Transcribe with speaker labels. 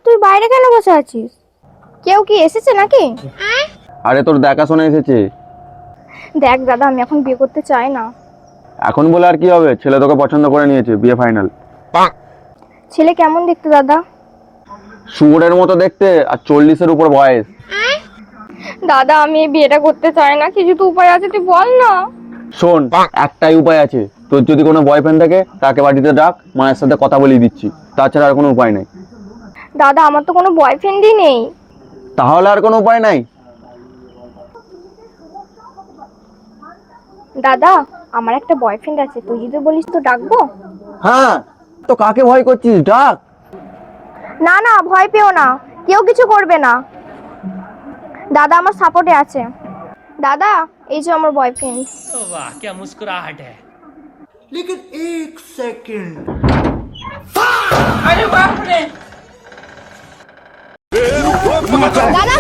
Speaker 1: তুই বাইরে কেন বসে আছিস? কেউ কি এসেছে নাকি?
Speaker 2: আরে তোর দেখাশোনা এসেছে।
Speaker 1: দেখ দাদা, আমি এখন বিয়ে করতে চাই না।
Speaker 2: এখন বলে আর কি হবে, ছেলে তোকে পছন্দ করে নিয়েছে, বিয়ে ফাইনাল।
Speaker 1: ছেলে কেমন দেখতে দাদা?
Speaker 2: শুয়োরের মতো দেখতে আর 40-এর উপর বয়স।
Speaker 1: দাদা, আমি এই বিয়েটা করতে চাই না, কিছু তো উপায় আছে, তুই বল না।
Speaker 2: শোন, একটাই উপায় আছে, তোর যদি কোনো বয়ফ্রেন্ড থাকে তাকে বাড়িতে ডাক, মায়ের সাথে কথা বলিয়ে দিচ্ছি, তাছাড়া আর কোনো উপায় নেই।
Speaker 1: দাদা, আমার তো কোনো বয়ফ্রেন্ডই নেই।
Speaker 2: তাহলে আর কোনো উপায় নাই?
Speaker 1: দাদা, আমার একটা বয়ফ্রেন্ড আছে, তুই যদি বলিস তো ডাকবো।
Speaker 2: হ্যাঁ, তো কাকে ভয় করছিস, ডাক।
Speaker 1: না না, ভয় পেও না, কেউ কিছু করবে না। দাদা আমার সাপোর্টে আছে। দাদা, এই যে আমার বয়ফ্রেন্ড।
Speaker 3: वाह क्या मुस्कुराहट है।
Speaker 4: लेकिन एक सेकंड।
Speaker 1: দাদা